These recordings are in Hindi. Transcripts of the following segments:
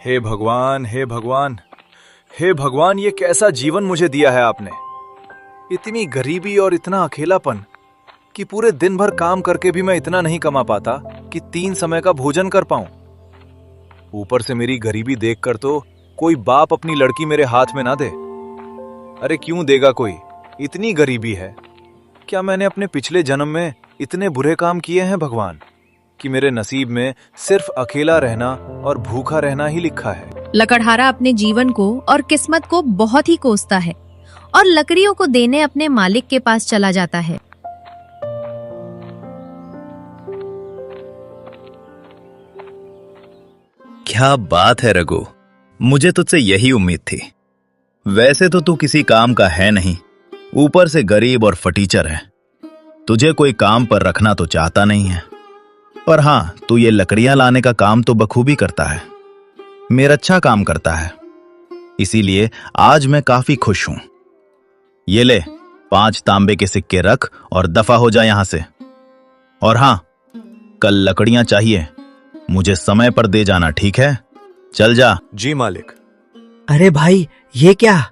हे भगवान, हे भगवान, हे भगवान, ये कैसा जीवन मुझे दिया है आपने। इतनी गरीबी और इतना अकेलापन कि पूरे दिन भर काम करके भी मैं इतना नहीं कमा पाता कि 3 समय का भोजन कर पाऊं। ऊपर से मेरी गरीबी देखकर तो कोई बाप अपनी लड़की मेरे हाथ में ना दे। अरे क्यों देगा कोई, इतनी गरीबी है। क्या मैंने अपने पिछले जन्म में इतने बुरे काम किए हैं भगवान कि मेरे नसीब में सिर्फ अकेला रहना और भूखा रहना ही लिखा है। लकड़हारा अपने जीवन को और किस्मत को बहुत ही कोसता है और लकड़ियों को देने अपने मालिक के पास चला जाता है। क्या बात है रघु, मुझे तुझसे यही उम्मीद थी। वैसे तो तू किसी काम का है नहीं, ऊपर से गरीब और फटीचर है। तुझे कोई काम पर रखना तो चाहता नहीं है, पर हाँ, तू ये लकड़ियां लाने का काम तो बखूबी करता है, मेरा अच्छा काम करता है। इसीलिए आज मैं काफी खुश हूं। ये ले, 5 तांबे के सिक्के रख और दफा हो जा यहां से। और हाँ, कल लकड़ियां चाहिए, मुझे समय पर दे जाना, ठीक है? चल जा। जी मालिक। अरे भाई, ये क्या?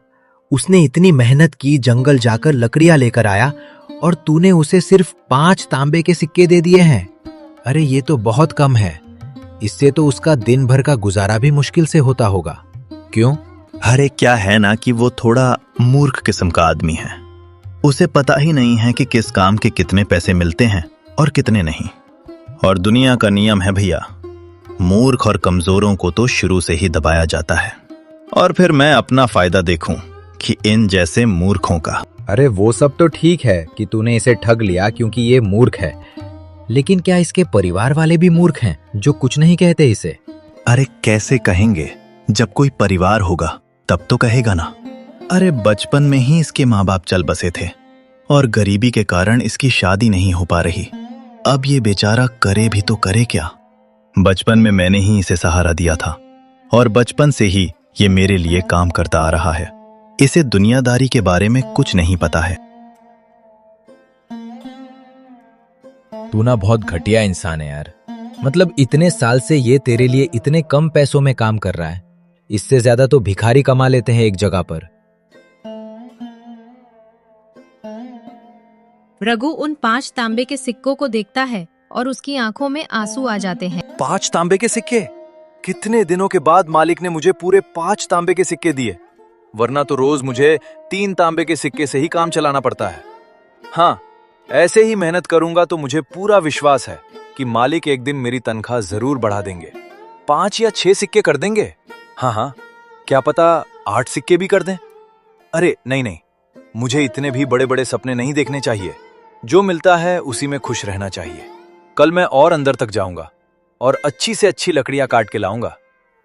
उसने इतनी मेहनत की, जंगल जाकर लकड़ियां लेकर आया और तूने उसे सिर्फ 5 तांबे के सिक्के दे दिए हैं। अरे ये तो बहुत कम है। इससे तो उसका दिन भर का गुजारा भी मुश्किल से होता होगा। क्यों? अरे क्या है ना कि वो थोड़ा मूर्ख किस्म का आदमी है। उसे पता ही नहीं है कि किस काम के कितने पैसे मिलते हैं और कितने नहीं। और दुनिया का नियम है भैया, मूर्ख और कमजोरों को तो शुरू से ही दबाया जाता है। और फिर मैं अपना फायदा देखूं कि इन जैसे मूर्खों का। अरे वो सब तो ठीक है कि तूने इसे ठग लिया क्योंकि ये मूर्ख है, लेकिन क्या इसके परिवार वाले भी मूर्ख हैं जो कुछ नहीं कहते इसे? अरे कैसे कहेंगे, जब कोई परिवार होगा तब तो कहेगा ना। अरे बचपन में ही इसके माँ बाप चल बसे थे और गरीबी के कारण इसकी शादी नहीं हो पा रही। अब ये बेचारा करे भी तो करे क्या। बचपन में मैंने ही इसे सहारा दिया था और बचपन से ही ये मेरे लिए काम करता आ रहा है। इसे दुनियादारी के बारे में कुछ नहीं पता है। तू ना बहुत घटिया इंसान है यार। मतलब इतने साल से ये तेरे लिए इतने कम पैसों में काम कर रहा है। इससे ज्यादा तो भिखारी कमा लेते हैं एक जगह पर। रघु उन 5 तांबे के सिक्कों को देखता है और उसकी आंखों में आंसू आ जाते हैं। 5 तांबे के सिक्के? कितने दिनों के बाद मालिक ने मुझे पूरे 5 तांबे के सिक्के दिए, वरना तो रोज मुझे 3 तांबे के सिक्के से ही काम चलाना पड़ता है। हाँ, ऐसे ही मेहनत करूंगा तो मुझे पूरा विश्वास है कि मालिक एक दिन मेरी तनख्वाह जरूर बढ़ा देंगे। 5 या 6 सिक्के कर देंगे। हाँ, क्या पता 8 सिक्के भी कर दें। अरे नहीं, मुझे इतने भी बड़े बड़े सपने नहीं देखने चाहिए। जो मिलता है उसी में खुश रहना चाहिए। कल मैं और अंदर तक जाऊंगा और अच्छी से अच्छी लकड़ियां काट के लाऊंगा।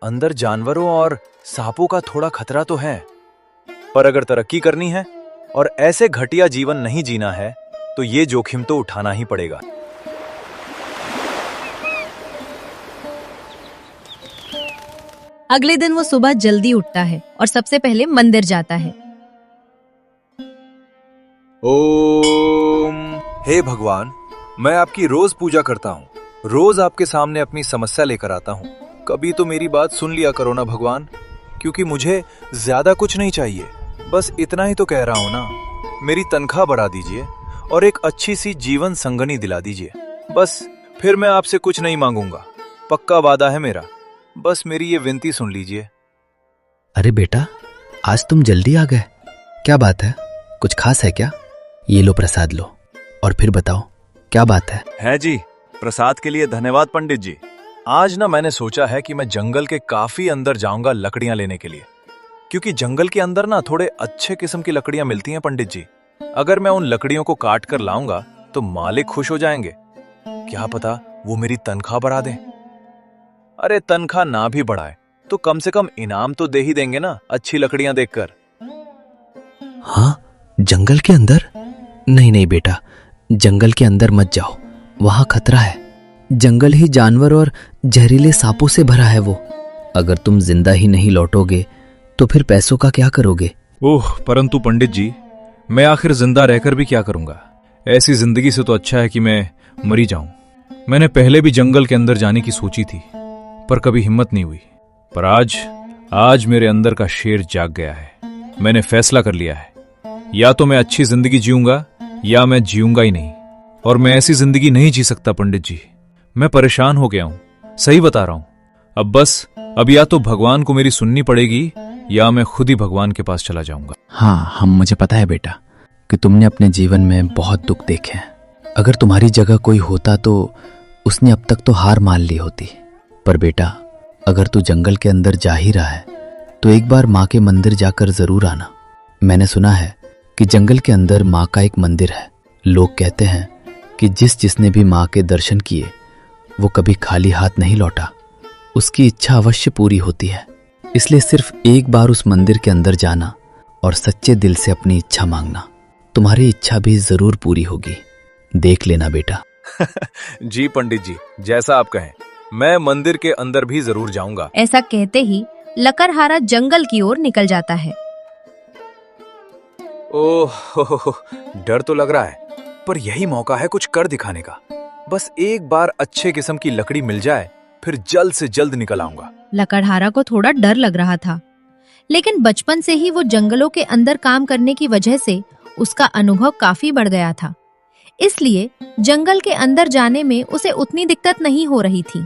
अंदर जानवरों और सांपों का थोड़ा खतरा तो है, पर अगर तरक्की करनी है और ऐसे घटिया जीवन नहीं जीना है तो ये जोखिम तो उठाना ही पड़ेगा। अगले दिन वो सुबह जल्दी उठता है और सबसे पहले मंदिर जाता है। ओम। हे भगवान, मैं आपकी रोज पूजा करता हूँ, रोज आपके सामने अपनी समस्या लेकर आता हूँ। कभी तो मेरी बात सुन लिया करो ना भगवान, क्योंकि मुझे ज्यादा कुछ नहीं चाहिए। बस इतना ही तो कह रहा हूँ ना, मेरी तनख्वाह बढ़ा दीजिए और एक अच्छी सी जीवन संगनी दिला दीजिए। बस फिर मैं आपसे कुछ नहीं मांगूंगा, पक्का वादा है मेरा। बस मेरी ये विनती सुन लीजिए। अरे बेटा, आज तुम जल्दी आ गए, क्या बात है? कुछ खास है क्या? ये लो प्रसाद लो और फिर बताओ क्या बात है जी, प्रसाद के लिए धन्यवाद पंडित जी। आज ना मैंने सोचा है कि मैं जंगल के काफी अंदर जाऊंगा लकड़ियां लेने के लिए, क्योंकि जंगल के अंदर ना थोड़े अच्छे किस्म की लकड़ियां मिलती हैं पंडित जी। अगर मैं उन लकड़ियों को काट कर लाऊंगा तो मालिक खुश हो जाएंगे। क्या पता वो मेरी तनख्वाह बढ़ा दें। अरे तनख्वाह ना भी बढ़ाए तो कम से कम इनाम तो दे ही देंगे ना, अच्छी लकड़ियां देखकर। हाँ, जंगल के अंदर? नहीं बेटा, जंगल के अंदर मत जाओ, वहां खतरा है। जंगल ही जानवर और जहरीले सांपों से भरा है वो। अगर तुम जिंदा ही नहीं लौटोगे तो फिर पैसों का क्या करोगे? ओह, परंतु पंडित जी, मैं आखिर जिंदा रहकर भी क्या करूंगा? ऐसी जिंदगी से तो अच्छा है कि मैं मरी जाऊं। मैंने पहले भी जंगल के अंदर जाने की सोची थी, पर कभी हिम्मत नहीं हुई। पर आज मेरे अंदर का शेर जाग गया है। मैंने फैसला कर लिया है, या तो मैं अच्छी जिंदगी जीऊंगा या मैं जीऊंगा ही नहीं। और मैं ऐसी जिंदगी नहीं जी सकता पंडित जी। मैं परेशान हो गया हूं, सही बता रहा हूं। अब या तो भगवान को मेरी सुननी पड़ेगी या मैं खुद ही भगवान के पास चला जाऊंगा। हाँ, मुझे पता है बेटा कि तुमने अपने जीवन में बहुत दुख देखे हैं। अगर तुम्हारी जगह कोई होता तो उसने अब तक तो हार मान ली होती। पर बेटा, अगर तू जंगल के अंदर जा ही रहा है तो एक बार माँ के मंदिर जाकर जरूर आना। मैंने सुना है कि जंगल के अंदर माँ का एक मंदिर है। लोग कहते हैं कि जिसने भी माँ के दर्शन किए वो कभी खाली हाथ नहीं लौटा, उसकी इच्छा अवश्य पूरी होती है। इसलिए सिर्फ एक बार उस मंदिर के अंदर जाना और सच्चे दिल से अपनी इच्छा मांगना, तुम्हारी इच्छा भी जरूर पूरी होगी। देख लेना बेटा। जी पंडित जी, जैसा आप कहें, मैं मंदिर के अंदर भी जरूर जाऊंगा। ऐसा कहते ही लकड़हारा जंगल की ओर निकल जाता है। ओह, डर तो लग रहा है, पर यही मौका है कुछ कर दिखाने का। बस एक बार अच्छे किस्म की लकड़ी मिल जाए, फिर जल्द से जल्द निकल आऊंगा। लकड़हारा को थोड़ा डर लग रहा था, लेकिन बचपन से ही वो जंगलों के अंदर काम करने की वजह से उसका अनुभव काफी बढ़ गया था। इसलिए जंगल के अंदर जाने में उसे उतनी दिक्कत नहीं हो रही थी।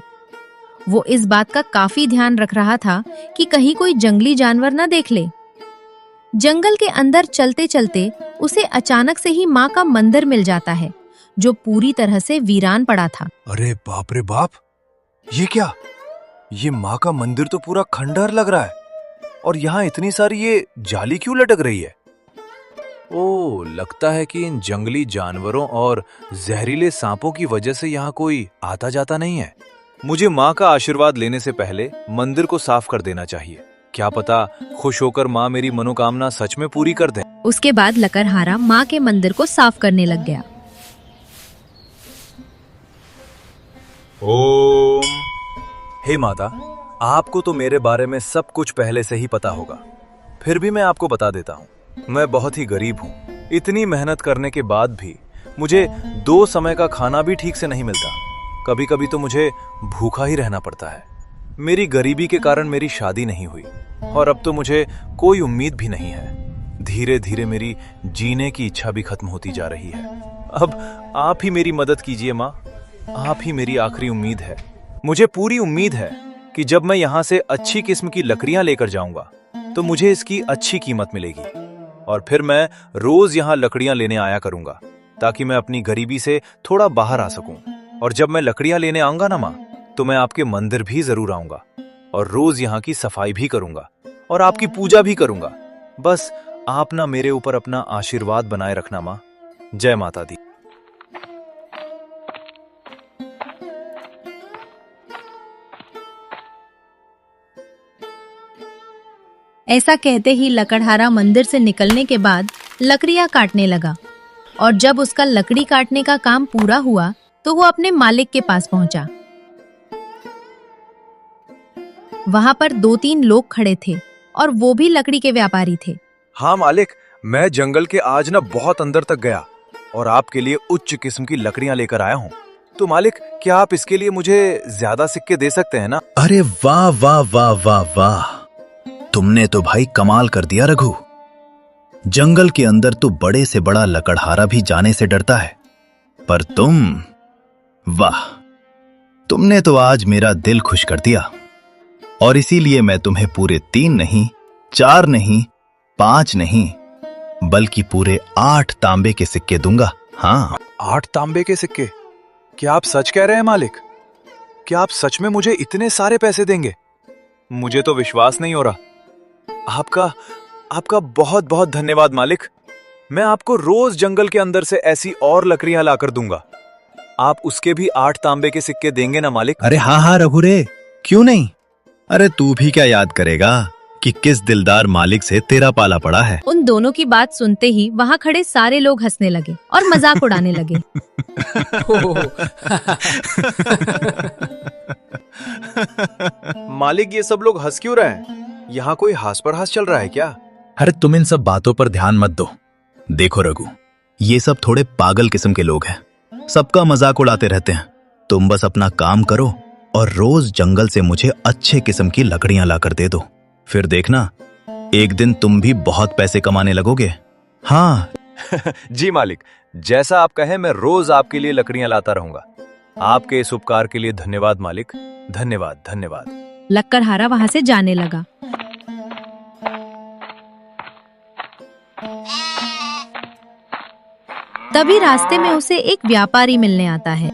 वो इस बात का काफी ध्यान रख रहा था कि कहीं कोई जंगली जानवर न देख ले। जंगल के अंदर चलते चलते उसे अचानक से ही माँ का मंदिर मिल जाता है, जो पूरी तरह से वीरान पड़ा था। अरे बाप रे बाप, ये क्या? ये माँ का मंदिर तो पूरा खंडहर लग रहा है, और यहाँ इतनी सारी ये जाली क्यों लटक रही है? ओ, लगता है कि इन जंगली जानवरों और जहरीले सांपों की वजह से यहाँ कोई आता जाता नहीं है। मुझे माँ का आशीर्वाद लेने से पहले मंदिर को साफ कर देना चाहिए। क्या पता खुश होकर माँ मेरी मनोकामना सच में पूरी कर दे। उसके बाद लकड़हारा माँ के मंदिर को साफ करने लग गया। ओम। हे माता, आपको तो मेरे बारे में सब कुछ पहले से ही पता होगा, फिर भी मैं आपको बता देता हूँ। मैं बहुत ही गरीब हूँ। इतनी मेहनत करने के बाद भी मुझे 2 समय का खाना भी ठीक से नहीं मिलता। कभी कभी तो मुझे भूखा ही रहना पड़ता है। मेरी गरीबी के कारण मेरी शादी नहीं हुई, और अब तो मुझे कोई उम्मीद भी नहीं है। धीरे धीरे मेरी जीने की इच्छा भी खत्म होती जा रही है। अब आप ही मेरी मदद कीजिए माँ, आप ही मेरी आखिरी उम्मीद है। मुझे पूरी उम्मीद है कि जब मैं यहाँ से अच्छी किस्म की लकड़ियां लेकर जाऊंगा तो मुझे इसकी अच्छी कीमत मिलेगी, और फिर मैं रोज यहाँ लकड़ियां लेने आया करूंगा, ताकि मैं अपनी गरीबी से थोड़ा बाहर आ सकूं। और जब मैं लकड़ियां लेने आऊंगा ना माँ, तो मैं आपके मंदिर भी जरूर आऊंगा, और रोज यहाँ की सफाई भी करूंगा और आपकी पूजा भी करूंगा। बस आप ना मेरे ऊपर अपना आशीर्वाद बनाए रखना माँ। जय माता दी। ऐसा कहते ही लकड़हारा मंदिर से निकलने के बाद लकड़ियां काटने लगा, और जब उसका लकड़ी काटने का काम पूरा हुआ तो वो अपने मालिक के पास पहुंचा। वहां पर 2-3 लोग खड़े थे, और वो भी लकड़ी के व्यापारी थे। हाँ मालिक, मैं जंगल के आज ना बहुत अंदर तक गया और आपके लिए उच्च किस्म की लकड़ियां लेकर आया हूँ। तो मालिक, क्या आप इसके लिए मुझे ज्यादा सिक्के दे सकते हैं ना? अरे वाह वाह वाह वाह वाह, तुमने तो भाई कमाल कर दिया रघु। जंगल के अंदर तो बड़े से बड़ा लकड़हारा भी जाने से डरता है, पर तुम, वाह, तुमने तो आज मेरा दिल खुश कर दिया। और इसीलिए मैं तुम्हें पूरे 3 नहीं, 4 नहीं, 5 नहीं, बल्कि पूरे 8 तांबे के सिक्के दूंगा। हाँ, 8 तांबे के सिक्के? क्या आप सच कह रहे हैं मालिक? क्या आप सच में मुझे इतने सारे पैसे देंगे? मुझे तो विश्वास नहीं हो रहा। आपका बहुत बहुत धन्यवाद मालिक। मैं आपको रोज जंगल के अंदर से ऐसी और लकड़ियां लाकर दूंगा। आप उसके भी 8 तांबे के सिक्के देंगे ना मालिक? अरे हाँ हाँ रघु रे, क्यों नहीं। अरे तू भी क्या याद करेगा कि किस दिलदार मालिक से तेरा पाला पड़ा है। उन दोनों की बात सुनते ही वहां खड़े सारे लोग हंसने लगे और मजाक उड़ाने लगे। मालिक, ये सब लोग हंस क्यों रहे हैं? यहाँ कोई हास पर हास चल रहा है क्या? अरे तुम इन सब बातों पर ध्यान मत दो। देखो रघु, ये सब थोड़े पागल किस्म के लोग हैं, सबका मजाक उड़ाते रहते हैं। तुम बस अपना काम करो और रोज जंगल से मुझे अच्छे किस्म की लकड़ियां लाकर दे दो। फिर देखना, एक दिन तुम भी बहुत पैसे कमाने लगोगे। हाँ। जी मालिक, जैसा आप कहें मैं रोज आपके लिए लकड़ियां लाता रहूंगा। आपके इस उपकार के लिए धन्यवाद मालिक, धन्यवाद धन्यवाद। लकड़हारा वहां से जाने लगा। तभी रास्ते में उसे एक व्यापारी मिलने आता है।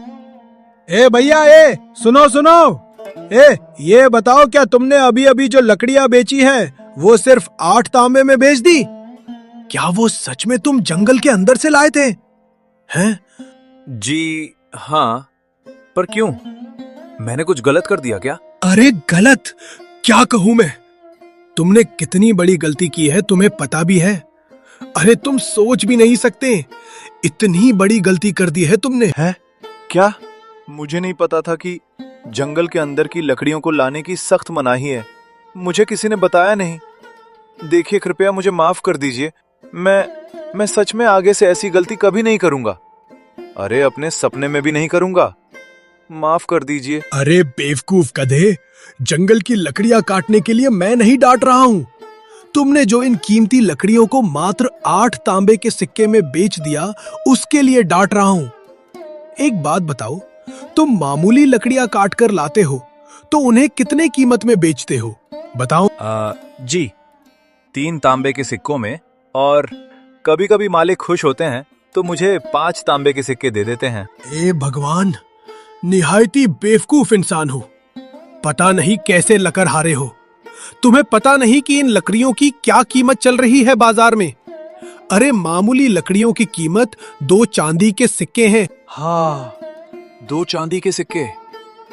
ए भैया, ए सुनो सुनो, ये बताओ, क्या तुमने अभी अभी जो लकड़ियां बेची है वो सिर्फ 8 तांबे में बेच दी? क्या वो सच में तुम जंगल के अंदर से लाए थे? हैं? जी हाँ, पर क्यों? मैंने कुछ गलत कर दिया क्या? अरे गलत क्या कहूं मैं? तुमने कितनी बड़ी गलती की है तुम्हें पता भी है? अरे तुम सोच भी नहीं सकते, इतनी बड़ी गलती कर दी है तुमने। है क्या? मुझे नहीं पता था कि जंगल के अंदर की लकड़ियों को लाने की सख्त मनाही है। मुझे किसी ने बताया नहीं। देखिए, कृपया मुझे माफ कर दीजिए। मैं सच में आगे से ऐसी गलती कभी नहीं करूंगा। अरे अपने सपने में भी नहीं करूंगा। माफ कर दीजिए। अरे बेवकूफ गधे, जंगल की लकड़ियां काटने के लिए मैं नहीं डांट रहा हूं। तुमने जो इन कीमती लकड़ियों को मात्र 8 तांबे के सिक्के में बेच दिया, उसके लिए डांट रहा हूं। एक बात बताओ, तुम मामूली लकड़ियां काट कर लाते हो तो उन्हें कितने कीमत में बेचते हो? बताओ। जी 3 तांबे के सिक्कों में, और कभी कभी मालिक खुश होते हैं तो मुझे 5 तांबे के सिक्के दे देते हैं। ए भगवान, निहायती बेवकूफ इंसान हो। पता नहीं कैसे लकड़हारे हो। तुम्हें पता नहीं कि इन लकड़ियों की क्या कीमत चल रही है बाजार में? अरे मामूली लकड़ियों की कीमत 2 चांदी के सिक्के हैं। हाँ, 2 चांदी के सिक्के?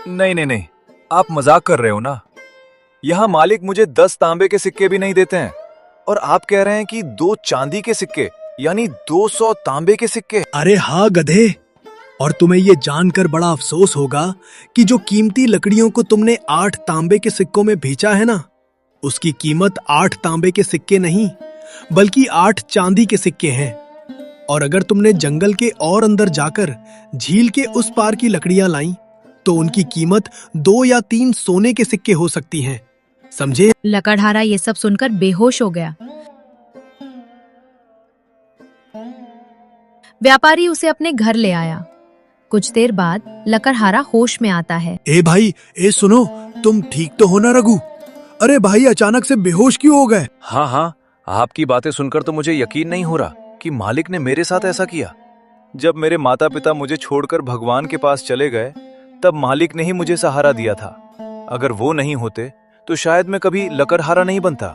नहीं नहीं नहीं, आप मजाक कर रहे हो ना। यहाँ मालिक मुझे 10 तांबे के सिक्के भी नहीं देते हैं, और आप कह रहे हैं कि 2 चांदी के सिक्के, यानी 200 तांबे के सिक्के। अरे हाँ गधे, और तुम्हें ये जानकर बड़ा अफसोस होगा कि जो कीमती लकड़ियों को तुमने 8 तांबे के सिक्कों में बेचा है ना, उसकी कीमत 8 तांबे के सिक्के नहीं बल्कि 8 चांदी के सिक्के हैं। और अगर तुमने जंगल के और अंदर जाकर झील के उस पार की लकड़ियां लाई तो उनकी कीमत 2 या 3 सोने के सिक्के हो सकती हैं। समझे? लकड़हारा ये सब सुनकर बेहोश हो गया। व्यापारी उसे अपने घर ले आया। कुछ देर बाद लकड़हारा होश में आता है। ए भाई, ए सुनो, तुम ठीक तो हो ना रघु? अरे भाई, अचानक से बेहोश क्यों हो गए? हाँ हाँ, आपकी बातें सुनकर तो मुझे यकीन नहीं हो रहा कि मालिक ने मेरे साथ ऐसा किया। जब मेरे माता पिता मुझे छोड़कर भगवान के पास चले गए, तब मालिक ने ही मुझे सहारा दिया था। अगर वो नहीं होते तो शायद मैं कभी लकड़हारा नहीं बनता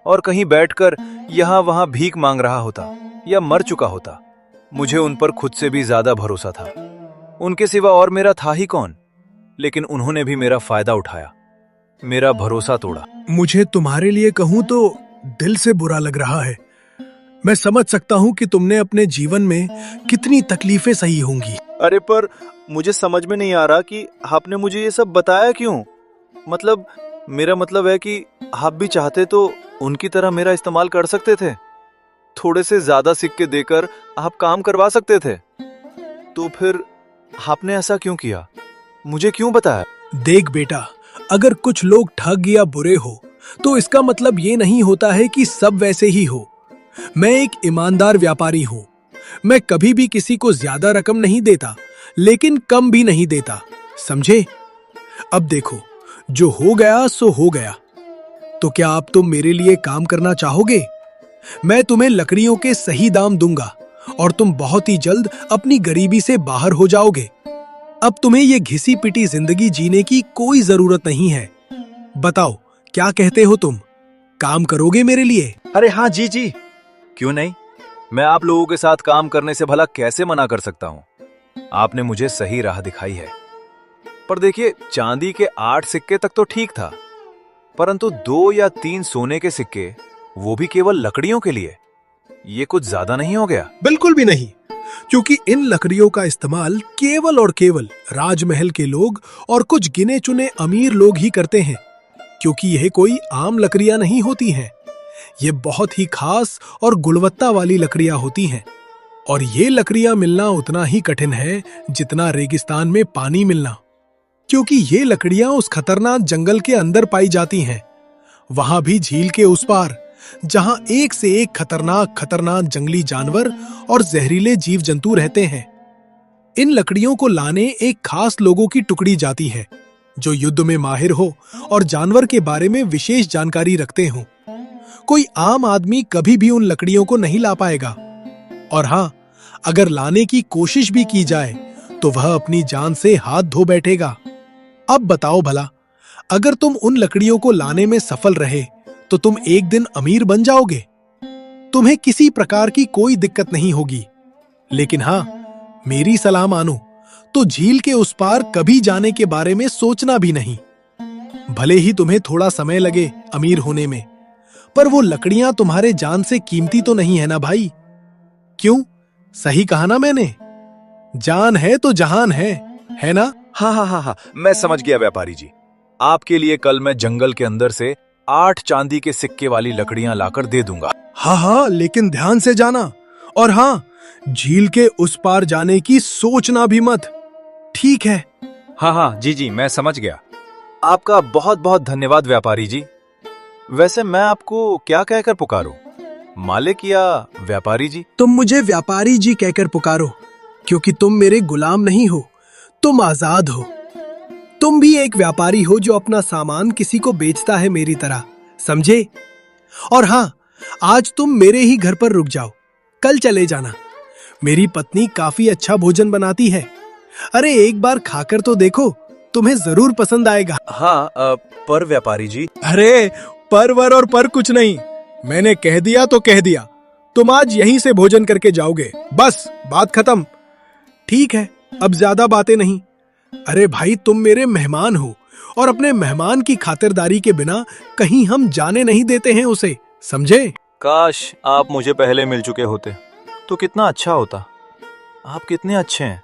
और कहीं बैठकर यहाँ वहां भीख मांग रहा होता या मर चुका होता। मुझे उन पर खुद से भी ज्यादा भरोसा था। उनके सिवा और मेरा था ही कौन? लेकिन उन्होंने भी मेरा फायदा उठाया, मेरा भरोसा तोड़ा। मुझे तुम्हारे लिए कहूं तो दिल से बुरा लग रहा है। मैं समझ सकता हूं कि तुमने अपने जीवन में कितनी तकलीफें सही होंगी। अरे पर मुझे समझ में नहीं आ रहा कि आपने मुझे ये सब बताया क्यों? मतलब मेरा मतलब है कि आप भी चाहते तो उनकी तरह मेरा इस्तेमाल कर सकते थे। थोड़े से ज्यादा सिक्के देकर आप काम करवा सकते थे। तो फिर आपने ऐसा क्यों किया? मुझे क्यों बताया? देख बेटा, अगर कुछ लोग ठग या बुरे हो तो इसका मतलब ये नहीं होता है कि सब वैसे ही हो। मैं एक ईमानदार व्यापारी हूँ। मैं कभी भी किसी को ज्यादा रकम नहीं देता, लेकिन कम भी नहीं देता। समझे? अब देखो, जो हो गया सो हो गया। तो क्या अब तुम मेरे लिए काम करना चाहोगे? मैं तुम्हें लकड़ियों के सही दाम दूंगा और तुम बहुत ही जल्द अपनी गरीबी से बाहर हो जाओगे। अब तुम्हें ये घिसी पिटी जिंदगी जीने की कोई जरूरत नहीं है। बताओ, क्या कहते हो तुम? काम करोगे मेरे लिए? अरे हाँ जी जी, क्यों नहीं। मैं आप लोगों के साथ काम करने से भला कैसे मना कर सकता हूँ। आपने मुझे सही राह दिखाई है। पर देखिए, चांदी के 8 सिक्के तक तो ठीक था, परंतु 2 या 3 सोने के सिक्के, वो भी केवल लकड़ियों के लिए, ये कुछ ज्यादा नहीं हो गया? बिल्कुल भी नहीं, क्योंकि इन लकड़ियों का इस्तेमाल केवल और केवल राजमहल के लोग और कुछ गिने चुने अमीर लोग ही करते हैं। क्योंकि यह कोई आम लकड़ियां नहीं होती हैं। ये बहुत ही खास और गुणवत्ता वाली लकड़ियां होती हैं। और ये लकड़ियां मिलना उतना ही कठिन है जितना रेगिस्तान में पानी मिलना। क्योंकि ये लकड़ियां उस खतरनाक जंगल के अंदर पाई जाती हैं। वहां भी झील के उस पार, जहां एक से एक खतरनाक खतरनाक जंगली जानवर और जहरीले जीव जंतु रहते हैं। इन लकड़ियों को लाने एक खास लोगों की टुकड़ी जाती है, जो युद्ध में माहिर हो और जानवर के बारे में विशेष जानकारी रखते हो। कोई आम आदमी कभी भी उन लकड़ियों को नहीं ला पाएगा, और हाँ, अगर लाने की कोशिश भी की जाए तो वह अपनी जान से हाथ धो बैठेगा। अब बताओ भला, अगर तुम उन लकड़ियों को लाने में सफल रहे तो तुम एक दिन अमीर बन जाओगे। तुम्हें किसी प्रकार की कोई दिक्कत नहीं होगी। लेकिन हाँ, मेरी सलाह मानो तो झील के उस पार कभी जाने के बारे में सोचना भी नहीं। भले ही तुम्हें थोड़ा समय लगे अमीर होने में, पर वो लकड़ियां तुम्हारे जान से कीमती तो नहीं है ना भाई। क्यों? सही कहा ना मैंने? जान है तो जहान है ना? हाँ हाँ हाँ हाँ, मैं समझ गया व्यापारी जी। आपके लिए कल मैं जंगल के अंदर से 8 चांदी के सिक्के वाली लकड़ियां लाकर दे दूंगा। हाँ हाँ, लेकिन ध्यान से जाना, और हाँ, झील के उस पार जाने की सोचना भी मत, ठीक है? हाँ हाँ जी जी, मैं समझ गया। आपका बहुत बहुत धन्यवाद व्यापारी जी। वैसे मैं आपको क्या कहकर पुकारूं, मालिक या व्यापारी जी? तुम मुझे व्यापारी जी कहकर पुकारो, क्योंकि तुम मेरे गुलाम नहीं हो, तुम आजाद हो। तुम भी एक व्यापारी हो जो अपना सामान किसी को बेचता है मेरी तरह, समझे? और हाँ, आज तुम मेरे ही घर पर रुक जाओ, कल चले जाना। मेरी पत्नी काफी अच्छा भोजन बनाती है। अरे एक बार खाकर तो देखो, तुम्हें जरूर पसंद आएगा। हाँ, पर व्यापारी जी। अरे परवर और पर कुछ नहीं, मैंने कह दिया तो कह दिया। तुम आज यहीं से भोजन करके जाओगे, बस बात खत्म। ठीक है, अब ज्यादा बातें नहीं। अरे भाई, तुम मेरे मेहमान हो, और अपने मेहमान की खातिरदारी के बिना कहीं हम जाने नहीं देते हैं उसे, समझे? काश आप मुझे पहले मिल चुके होते तो कितना अच्छा होता। आप कितने अच्छे हैं।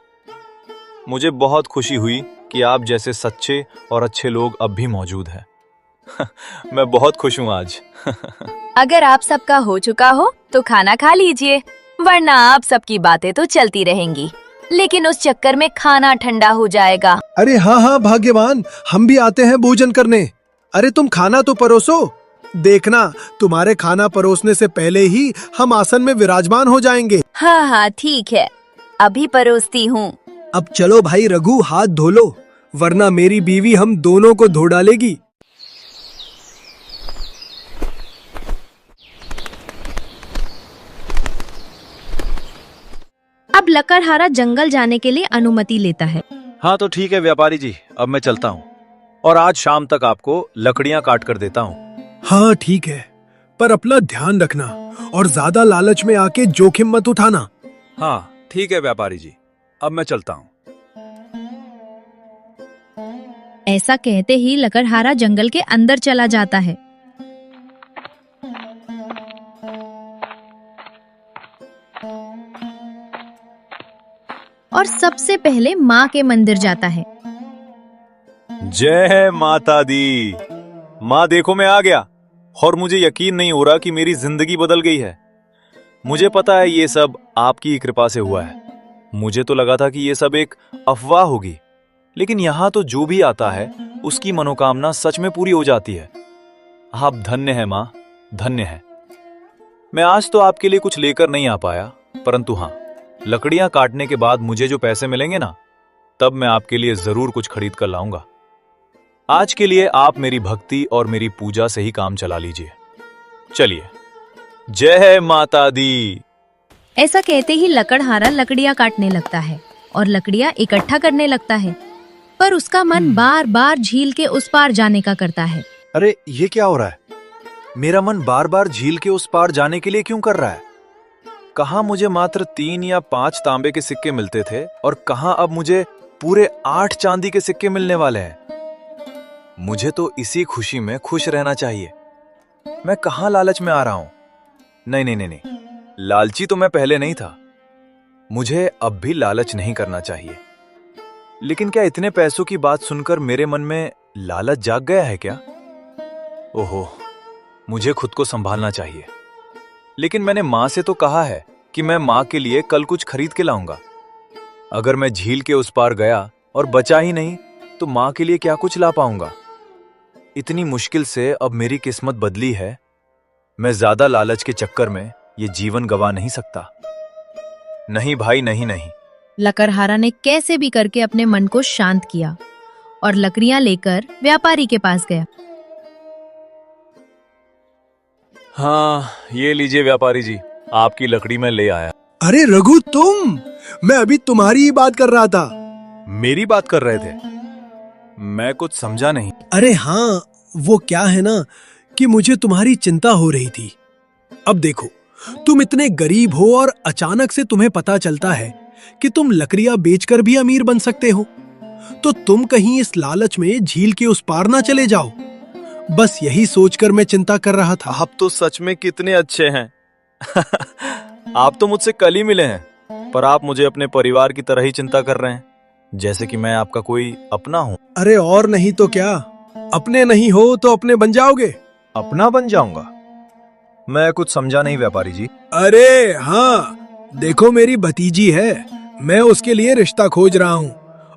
मुझे बहुत खुशी हुई कि आप जैसे सच्चे और अच्छे लोग अब भी मौजूद हैं। मैं बहुत खुश हूँ आज। अगर आप सबका हो चुका हो तो खाना खा लीजिए, वरना आप सबकी बातें तो चलती रहेंगी, लेकिन उस चक्कर में खाना ठंडा हो जाएगा। अरे हाँ हाँ भाग्यवान, हम भी आते हैं भोजन करने। अरे तुम खाना तो परोसो। देखना, तुम्हारे खाना परोसने से पहले ही हम आसन में विराजमान हो जाएंगे। हाँ हाँ ठीक है, अभी परोसती हूँ। अब चलो भाई रघु, हाथ धो लो, वरना मेरी बीवी हम दोनों को धो डालेगी। अब लकड़हारा जंगल जाने के लिए अनुमति लेता है। हाँ तो ठीक है व्यापारी जी, अब मैं चलता हूँ, और आज शाम तक आपको लकड़ियाँ काट कर देता हूँ। हाँ ठीक है, पर अपना ध्यान रखना और ज्यादा लालच में आके जोखिम मत उठाना। हाँ ठीक है व्यापारी जी, अब मैं चलता हूँ। ऐसा कहते ही लकड़हारा जंगल के अंदर चला जाता है। और सबसे पहले माँ के मंदिर जाता है। जय माता दी। माँ देखो, मैं आ गया, और मुझे यकीन नहीं हो रहा कि मेरी जिंदगी बदल गई है। मुझे पता है ये सब आपकी ही कृपा से हुआ है। मुझे तो लगा था कि ये सब एक अफवाह होगी, लेकिन यहाँ तो जो भी आता है उसकी मनोकामना सच में पूरी हो जाती है। आप धन्य हैं माँ, धन्य है। मैं आज तो आपके लिए कुछ लेकर नहीं आ पाया, परंतु हाँ, लकड़ियां काटने के बाद मुझे जो पैसे मिलेंगे ना, तब मैं आपके लिए जरूर कुछ खरीद कर लाऊंगा। आज के लिए आप मेरी भक्ति और मेरी पूजा से ही काम चला लीजिए। चलिए, जय माता दी। ऐसा कहते ही लकड़हारा लकड़ियां काटने लगता है और लकड़ियां इकट्ठा करने लगता है, पर उसका मन बार बार झील के उस पार जाने का करता है। अरे ये क्या हो रहा है? मेरा मन बार बार झील के उस पार जाने के लिए क्यों कर रहा है? कहाँ मुझे मात्र 3 या 5 तांबे के सिक्के मिलते थे, और कहाँ अब मुझे पूरे 8 चांदी के सिक्के मिलने वाले हैं। मुझे तो इसी खुशी में खुश रहना चाहिए। मैं कहाँ लालच में आ रहा हूं? नहीं नहीं नहीं नहीं, लालची तो मैं पहले नहीं था। मुझे अब भी लालच नहीं करना चाहिए। लेकिन क्या इतने पैसों की बात सुनकर मेरे मन में लालच जाग गया है क्या? ओहो, मुझे खुद को संभालना चाहिए। लेकिन मैंने माँ से तो कहा है कि मैं माँ के लिए कल कुछ खरीद के लाऊंगा। अगर मैं झील के उस पार गया और बचा ही नहीं, तो माँ के लिए क्या कुछ ला पाऊंगा। इतनी मुश्किल से अब मेरी किस्मत बदली है। मैं ज्यादा लालच के चक्कर में ये जीवन गवा नहीं सकता। नहीं भाई, नहीं नहीं। लकड़हारा ने कैसे भी करके अपने मन को शांत किया और लकड़ियां लेकर व्यापारी के पास गया। हाँ, ये लीजिए व्यापारी जी, आपकी लकड़ी मैं ले आया। अरे रघु, तुम? मैं अभी तुम्हारी ही बात कर रहा था। मेरी बात कर रहे थे? मैं कुछ समझा नहीं। अरे हाँ, वो क्या है ना कि मुझे तुम्हारी चिंता हो रही थी। अब देखो, तुम इतने गरीब हो और अचानक से तुम्हें पता चलता है कि तुम लकड़ियां बेचकर भी अमीर बन सकते हो, तो तुम कहीं इस लालच में झील के उस पार ना चले जाओ। बस यही सोचकर मैं चिंता कर रहा था। आप तो सच में कितने अच्छे हैं। आप तो मुझसे कल ही मिले हैं, पर आप मुझे अपने परिवार की तरह ही चिंता कर रहे हैं, जैसे कि मैं आपका कोई अपना हूँ। अरे और नहीं तो क्या, अपने नहीं हो तो अपने बन जाओगे। अपना बन जाऊंगा? मैं कुछ समझा नहीं व्यापारी जी। अरे हाँ, देखो मेरी भतीजी है, मैं उसके लिए रिश्ता खोज रहा हूँ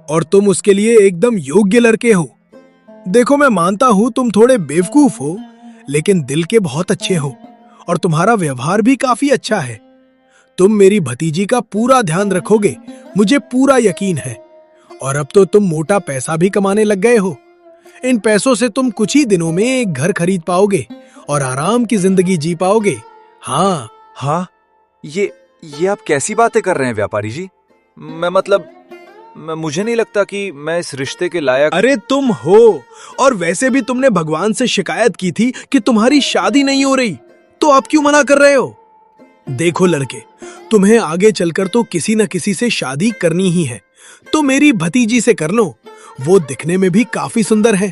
और तुम उसके लिए एकदम योग्य लड़के हो। देखो, मैं मानता हूँ तुम थोड़े बेवकूफ हो, लेकिन दिल के बहुत अच्छे हो और तुम्हारा व्यवहार भी काफी अच्छा है। तुम मेरी भतीजी का पूरा ध्यान रखोगे, मुझे पूरा यकीन है। और अब तो तुम मोटा पैसा भी कमाने लग गए हो। इन पैसों से तुम कुछ ही दिनों में एक घर खरीद पाओगे और आराम की जिंदगी जी पाओगे। हाँ हाँ, ये आप कैसी बातें कर रहे हैं व्यापारी जी? मुझे नहीं लगता कि मैं इस रिश्ते के लायक। अरे तुम हो, और वैसे भी तुमने भगवान से शिकायत की थी कि तुम्हारी शादी नहीं हो रही, तो आप क्यों मना कर रहे हो? देखो लड़के, तुम्हें आगे चलकर तो किसी न किसी से शादी करनी ही है, तो मेरी भतीजी से कर लो। वो दिखने में भी काफी सुंदर है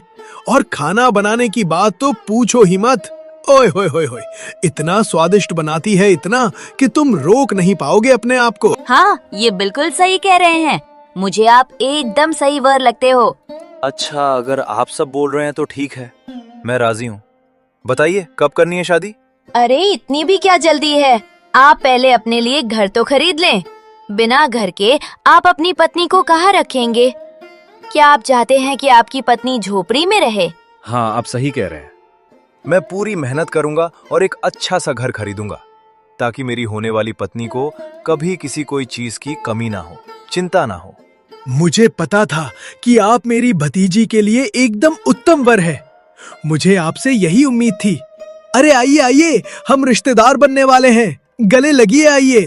और खाना बनाने की बात तो पूछो ही मत। ओए होए होए होए, इतना स्वादिष्ट बनाती है, इतना कि तुम रोक नहीं पाओगे अपने आप को। हाँ, ये बिल्कुल सही कह रहे हैं। मुझे आप एकदम सही वर लगते हो। अच्छा, अगर आप सब बोल रहे हैं तो ठीक है, मैं राजी हूँ। बताइए, कब करनी है शादी? अरे इतनी भी क्या जल्दी है? आप पहले अपने लिए घर तो खरीद लें। बिना घर के आप अपनी पत्नी को कहाँ रखेंगे? क्या आप चाहते हैं कि आपकी पत्नी झोपड़ी में रहे? हाँ, आप सही कह रहे हैं। मैं पूरी मेहनत करूंगा और एक अच्छा सा घर खरीदूंगा, ताकि मेरी होने वाली पत्नी को कभी किसी कोई चीज की कमी ना हो, चिंता ना हो। मुझे पता था कि आप मेरी भतीजी के लिए एकदम उत्तम वर है। मुझे आपसे यही उम्मीद थी। अरे आइए आइए, हम रिश्तेदार बनने वाले हैं, गले लगिए, आइए।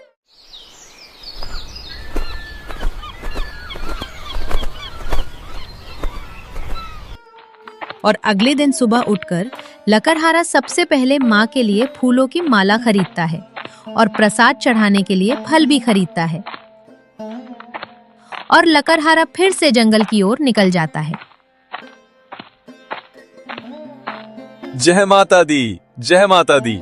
और अगले दिन सुबह उठकर लकड़हारा सबसे पहले माँ के लिए फूलों की माला खरीदता है और प्रसाद चढ़ाने के लिए फल भी खरीदता है। और लकड़हारा फिर से जंगल की ओर निकल जाता है। जय माता दी, जय माता दी।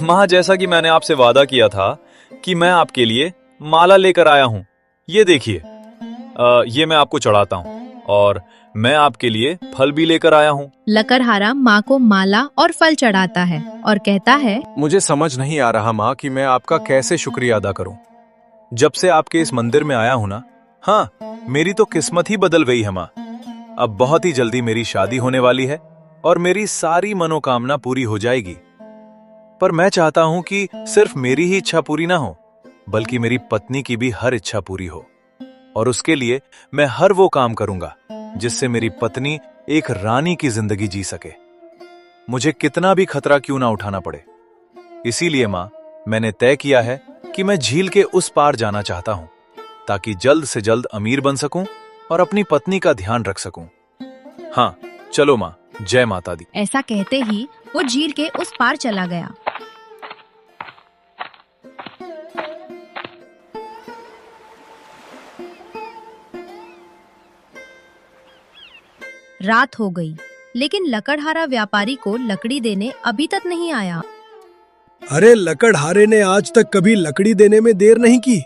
माँ, जैसा कि मैंने आपसे वादा किया था कि मैं आपके लिए माला लेकर आया हूँ। ये देखिए, ये मैं आपको चढ़ाता हूँ, और मैं आपके लिए फल भी लेकर आया हूँ। लकड़हारा माँ को माला और फल चढ़ाता है और कहता है, मुझे समझ नहीं आ रहा माँ कि मैं आपका कैसे शुक्रिया अदा करूं। जब से आपके इस मंदिर में आया हूं ना, हाँ, मेरी तो किस्मत ही बदल गई है माँ। अब बहुत ही जल्दी मेरी शादी होने वाली है और मेरी सारी मनोकामना पूरी हो जाएगी। पर मैं चाहता हूं कि सिर्फ मेरी ही इच्छा पूरी ना हो, बल्कि मेरी पत्नी की भी हर इच्छा पूरी हो। और उसके लिए मैं हर वो काम करूंगा जिससे मेरी पत्नी एक रानी की जिंदगी जी सके, मुझे कितना भी खतरा क्यों ना उठाना पड़े। इसीलिए माँ, मैंने तय किया है कि मैं झील के उस पार जाना चाहता हूं, ताकि जल्द से जल्द अमीर बन सकूं और अपनी पत्नी का ध्यान रख सकूं। हाँ, चलो माँ, जय माता दी। ऐसा कहते ही वो झील के उस पार चला गया। रात हो गई, लेकिन लकड़हारा व्यापारी को लकड़ी देने अभी तक नहीं आया। अरे लकड़हारे ने आज तक कभी लकड़ी देने में देर नहीं की,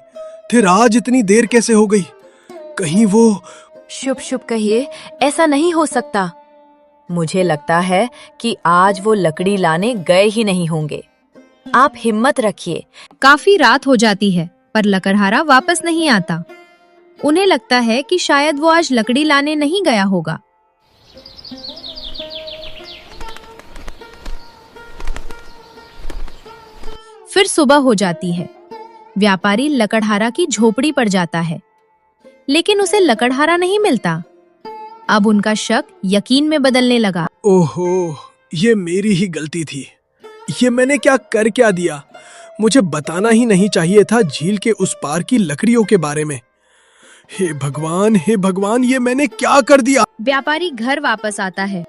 फिर आज इतनी देर कैसे हो गई? कहीं वो... शुभ शुभ कहिए, ऐसा नहीं हो सकता। मुझे लगता है कि आज वो लकड़ी लाने गए ही नहीं होंगे। आप हिम्मत रखिए। काफी रात हो जाती है, पर लकड़हारा वापस नहीं आता। उन्हें लगता है कि शायद वो आज लकड़ी लाने नहीं गया होगा। फिर सुबह हो जाती है। व्यापारी लकड़हारा की झोपड़ी पर जाता है, लेकिन उसे लकड़हारा नहीं मिलता। अब उनका शक यकीन में बदलने लगा। ओहो, ये मेरी ही गलती थी। ये मैंने क्या कर दिया? मुझे बताना ही नहीं चाहिए था झील के उस पार की लकड़ियों के बारे में। हे भगवान, ये मैंने क्या कर दिया? व्यापारी घर वापस आता है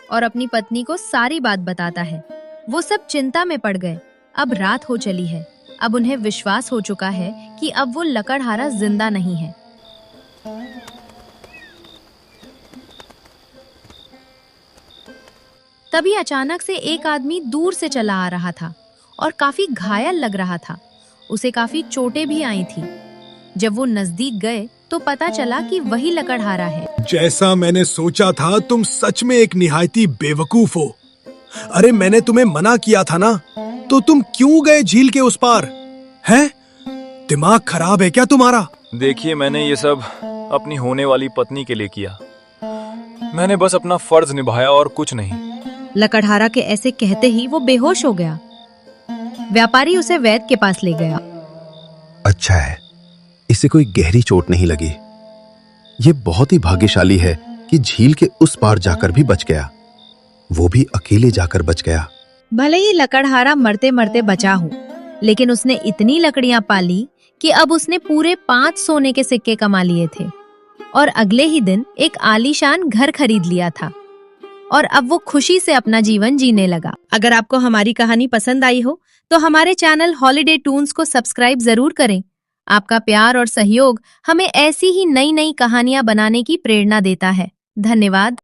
और अपनी पत्नी को सारी बात बताता है। वो सब चिंता में पड़ गए। अब रात हो चली है। अब उन्हें विश्वास हो चुका है कि अब वो लकड़हारा जिंदा नहीं है। तभी अचानक से एक आदमी दूर से चला आ रहा था और काफी घायल लग रहा था। उसे काफी चोटें भी आई थी। जब वो नजदीक गए तो पता चला कि वही लकड़हारा है। जैसा मैंने सोचा था, तुम सच में एक निहायती बेवकूफ हो। अरे मैंने तुम्हें मना किया था ना, तो तुम क्यों गए झील के उस पार? हैं? दिमाग खराब है क्या तुम्हारा? देखिए, मैंने ये सब अपनी होने वाली पत्नी के लिए किया। मैंने बस अपना फर्ज निभाया और कुछ नहीं। लकड़हारा के ऐसे कहते ही वो बेहोश हो गया। व्यापारी उसे वैद्य के पास ले गया। अच्छा है, इसे कोई गहरी चोट नहीं लगी। ये बहुत ही भाग्यशाली है कि झील के उस पार जाकर भी बच गया, वो भी अकेले जाकर बच गया। भले ही लकड़हारा मरते मरते बचा हो, लेकिन उसने इतनी लकड़ियां पाली कि अब उसने पूरे 5 सोने के सिक्के कमा लिए थे और अगले ही दिन एक आलीशान घर खरीद लिया था और अब वो खुशी से अपना जीवन जीने लगा। अगर आपको हमारी कहानी पसंद आई हो तो हमारे चैनल हॉलिडे टून्स को सब्सक्राइब जरूर करें। आपका प्यार और सहयोग हमें ऐसी ही नई नई कहानियां बनाने की प्रेरणा देता है। धन्यवाद।